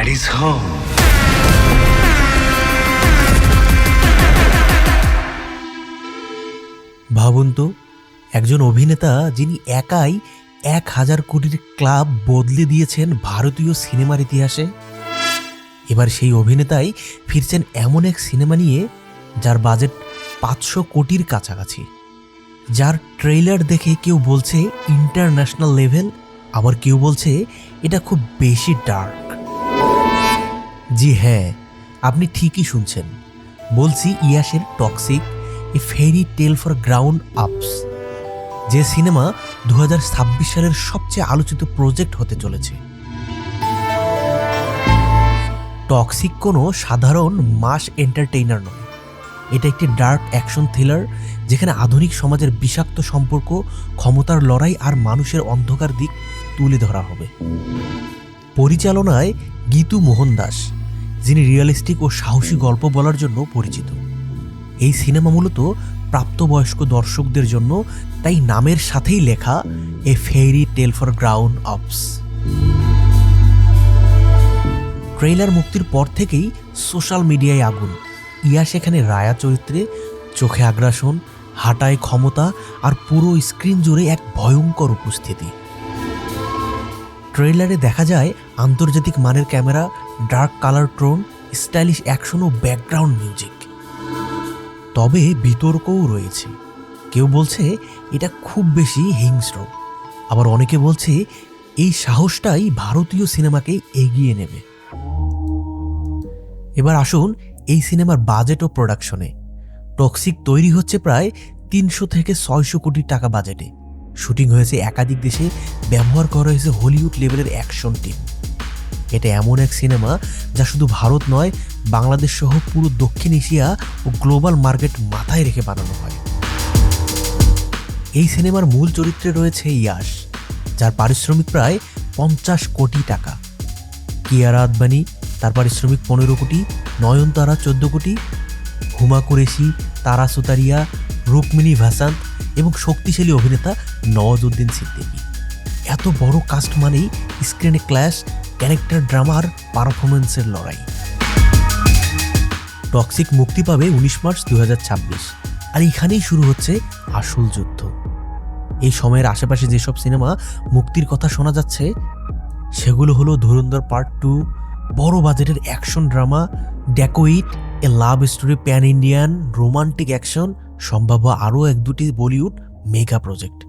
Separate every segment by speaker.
Speaker 1: Daddy's home.
Speaker 2: ভাবুন তো, একজন অভিনেতা যিনি একাই 1000 কোটির ক্লাব বদলে দিয়েছেন ভারতীয় সিনেমার ইতিহাসে। এবার সেই অভিনেতাই ফিরছেন এমন এক সিনেমা নিয়ে যার বাজেট 500 কোটির কাছাকাছি, যার ট্রেইলার দেখে কেউ বলছে ইন্টারন্যাশনাল লেভেল, আবার কেউ বলছে এটা খুব বেশি ডার্ক। জি হ্যাঁ, আপনি ঠিকই শুনছেন, বলছি ইয়াশের Toxic, a fairy tale for grown ups, যে সিনেমা 2026 সালের সবচেয়ে আলোচিত প্রজেক্ট হতে চলেছে। টক্সিক কোনো সাধারণ মাস এন্টারটেইনার নয়, এটা একটি ডার্ক অ্যাকশন থ্রিলার যেখানে আধুনিক সমাজের বিষাক্ত সম্পর্ক, ক্ষমতার লড়াই আর মানুষের অন্ধকার দিক তুলে ধরা হবে। পরিচালনায় গীতু মোহন দাস, যিনি রিয়েলিস্টিক ও সাহসী গল্প বলার জন্য পরিচিত। এই সিনেমা মূলত প্রাপ্তবয়স্ক দর্শকদের জন্য, তাই নামের সাথেই লেখা এ ফেরি টেল ফর গ্রাউন্ড আপস। ট্রেইলার মুক্তির পর থেকেই সোশ্যাল মিডিয়ায় আগুন। ইয়াশ এখানে রায়া চরিত্রে, চোখে আগ্রাসন, হাঁটায় ক্ষমতা আর পুরো স্ক্রিন জুড়ে এক ভয়ঙ্কর উপস্থিতি। ট্রেইলারে দেখা যায় আন্তর্জাতিক মানের camera, dark colour tone, stylish action ও ব্যাকগ্রাউন্ড মিউজিক। তবে বিতর্কও রয়েছে, কেউ বলছে এটা খুব বেশি হিংস্র, আবার অনেকে বলছে এই সাহসটাই ভারতীয় সিনেমাকে এগিয়ে নেবে। এবার আসুন এই সিনেমার বাজেট ও প্রোডাকশনে। টক্সিক তৈরি হচ্ছে প্রায় 300 থেকে 600 কোটি টাকা বাজেটে। শুটিং হয়েছে একাধিক দেশে, ব্যবহার করা হয়েছে হলিউড লেভেলের অ্যাকশন টিম। এটা এমন এক সিনেমা যা শুধু ভারত নয়, বাংলাদেশ সহ পুরো দক্ষিণ এশিয়া ও গ্লোবাল মার্কেট মাথায় রেখে বানানো হয়। এই সিনেমার মূল চরিত্রে রয়েছে ইয়াশ, যার পারিশ্রমিক প্রায় 50 কোটি টাকা। কিয়ারা আদবানি, তার পারিশ্রমিক 15 কোটি, নয়নতারা 14 কোটি, হুমা কুরেশি, তারা সুতারিয়া, রুকমিনী ভাসান্ত এবং শক্তিশালী অভিনেতা নওয়াজুদ্দিন সিদ্দিকী। এত বড় কাস্ট মানেই স্ক্রিনে ক্ল্যাশ, ক্যারেক্টার ড্রামা আর পারফরমেন্সের লড়াই। টক্সিক মুক্তি পাবে 19 মার্চ 2026, আর এখানেই শুরু হচ্ছে আসল যুদ্ধ। এই সময়ের আশেপাশে যেসব সিনেমা মুক্তির কথা শোনা যাচ্ছে সেগুলো হলো ধুরন্ধর পার্ট 2, বড় বাজেটের action drama Dacoit, a love story pan Indian romantic action, সম্ভাব্য আরও 1-2টি বলিউড মেগা প্রজেক্ট।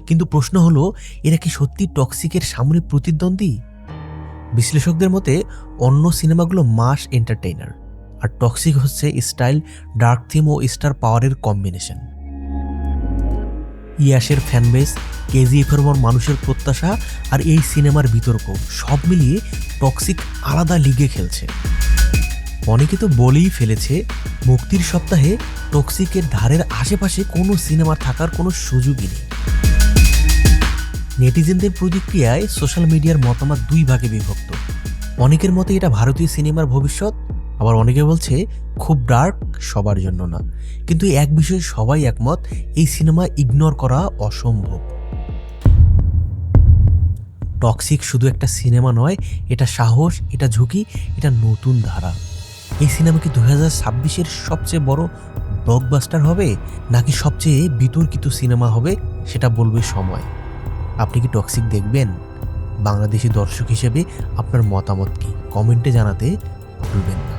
Speaker 2: কিন্তু প্রশ্ন হলো, এরা কি সত্যি টক্সিকের সামনে প্রতিদ্বন্দ্বী? বিশ্লেষকদের মতে অন্য সিনেমাগুলো মাস এন্টারটেইনার, আর টক্সিক হচ্ছে স্টাইল, ডার্ক থিম ও স্টার পাওয়ারের কম্বিনেশন। ইয়াশের ফ্যানবেস, কেজিএফের মন মানুষের প্রত্যাশা আর এই সিনেমার বিতর্ক সব মিলিয়ে টক্সিক আলাদা লিগে খেলছে। অনেকে তো বলেই ফেলেছে মুক্তির সপ্তাহে টক্সিকের ধারের আশেপাশে কোনো সিনেমার থাকার কোনো সুযোগই নেই। নেটিজেনদের প্রতিক্রিয়ায় সোশ্যাল মিডিয়ার মতামত 2 ভাগে বিভক্ত। অনেকের মতে এটা ভারতীয় সিনেমার ভবিষ্যৎ, আবার অনেকে বলছে খুব ডার্ক, সবার জন্য না। কিন্তু এক বিষয়ে সবাই একমত, এই সিনেমা ইগনোর করা অসম্ভব। টক্সিক শুধু একটা সিনেমা নয়, এটা সাহস, এটা ঝুঁকি, এটা নতুন ধারা। এই সিনেমা কি 2026-এর সবচেয়ে বড় ব্লকবাস্টার হবে, নাকি সবচেয়ে বিতর্কিত সিনেমা হবে, সেটা বলবে সময়। আপনি কি টক্সিক দেখবেন? বাংলাদেশি দর্শক হিসেবে আপনার মতামত কি কমেন্টে জানাতে ভুলবেন না।